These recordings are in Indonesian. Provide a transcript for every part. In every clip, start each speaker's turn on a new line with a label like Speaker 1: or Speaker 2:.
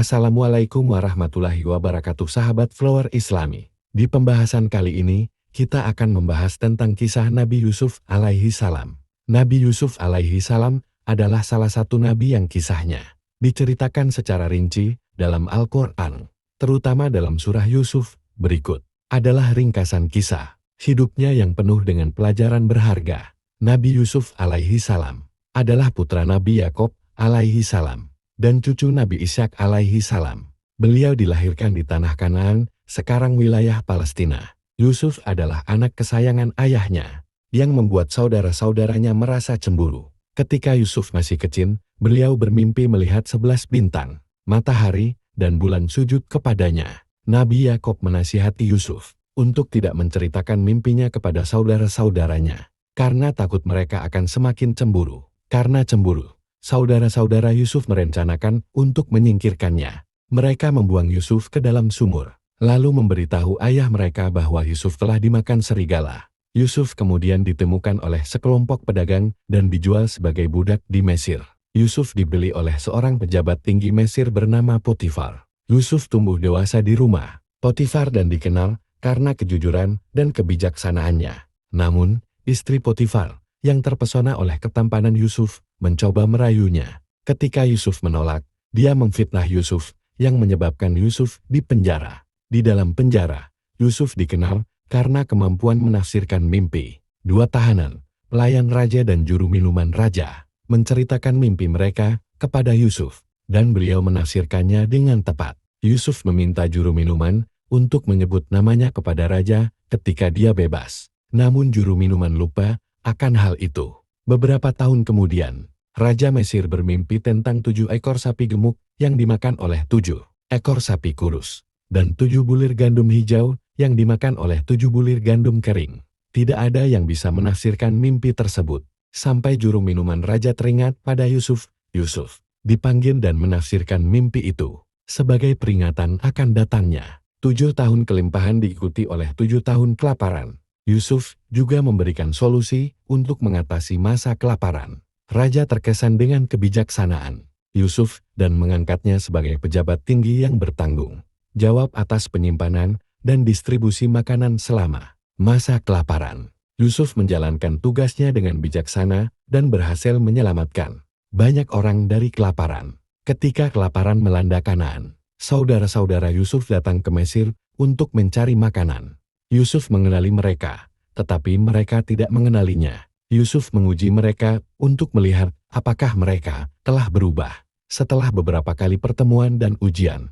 Speaker 1: Assalamualaikum warahmatullahi wabarakatuh sahabat Flower Islami. Di pembahasan kali ini, kita akan membahas tentang kisah Nabi Yusuf alaihi salam. Nabi Yusuf alaihi salam adalah salah satu nabi yang kisahnya diceritakan secara rinci dalam Al-Quran, terutama dalam surah Yusuf. Berikut adalah ringkasan kisah hidupnya yang penuh dengan pelajaran berharga. Nabi Yusuf alaihi salam adalah putra Nabi Yakub alaihi salam dan cucu Nabi Ishak alaihi salam. Beliau dilahirkan di tanah Kanaan, sekarang wilayah Palestina. Yusuf adalah anak kesayangan ayahnya, yang membuat saudara-saudaranya merasa cemburu. Ketika Yusuf masih kecil, beliau bermimpi melihat 11 bintang, matahari, dan bulan sujud kepadanya. Nabi Yakub menasihati Yusuf untuk tidak menceritakan mimpinya kepada saudara-saudaranya, karena takut mereka akan semakin cemburu. Karena cemburu, saudara-saudara Yusuf merencanakan untuk menyingkirkannya. Mereka membuang Yusuf ke dalam sumur, lalu memberitahu ayah mereka bahwa Yusuf telah dimakan serigala. Yusuf kemudian ditemukan oleh sekelompok pedagang dan dijual sebagai budak di Mesir. Yusuf dibeli oleh seorang pejabat tinggi Mesir bernama Potifar. Yusuf tumbuh dewasa di rumah Potifar dan dikenal karena kejujuran dan kebijaksanaannya. Namun, istri Potifar yang terpesona oleh ketampanan Yusuf mencoba merayunya. Ketika Yusuf menolak, dia memfitnah Yusuf yang menyebabkan Yusuf dipenjara. Di dalam penjara, Yusuf dikenal karena kemampuan menafsirkan mimpi. Dua tahanan, pelayan raja dan juru minuman raja, menceritakan mimpi mereka kepada Yusuf, dan beliau menafsirkannya dengan tepat. Yusuf meminta juru minuman untuk menyebut namanya kepada raja ketika dia bebas. Namun juru minuman lupa akan hal itu. Beberapa tahun kemudian, Raja Mesir bermimpi tentang 7 ekor sapi gemuk yang dimakan oleh 7 ekor sapi kurus, dan 7 bulir gandum hijau yang dimakan oleh 7 bulir gandum kering. Tidak ada yang bisa menafsirkan mimpi tersebut, sampai juru minuman raja teringat pada Yusuf. Yusuf dipanggil dan menafsirkan mimpi itu sebagai peringatan akan datangnya 7 tahun kelimpahan diikuti oleh 7 tahun kelaparan. Yusuf juga memberikan solusi untuk mengatasi masa kelaparan. Raja terkesan dengan kebijaksanaan Yusuf dan mengangkatnya sebagai pejabat tinggi yang bertanggung jawab atas penyimpanan dan distribusi makanan selama masa kelaparan. Yusuf menjalankan tugasnya dengan bijaksana dan berhasil menyelamatkan banyak orang dari kelaparan. Ketika kelaparan melanda Kanaan, saudara-saudara Yusuf datang ke Mesir untuk mencari makanan. Yusuf mengenali mereka, tetapi mereka tidak mengenalinya. Yusuf menguji mereka untuk melihat apakah mereka telah berubah setelah beberapa kali pertemuan dan ujian.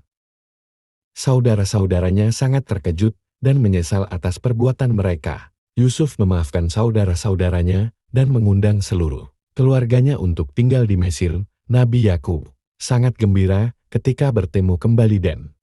Speaker 1: Saudara-saudaranya sangat terkejut dan menyesal atas perbuatan mereka. Yusuf memaafkan saudara-saudaranya dan mengundang seluruh keluarganya untuk tinggal di Mesir. Nabi Yakub sangat gembira ketika bertemu kembali dan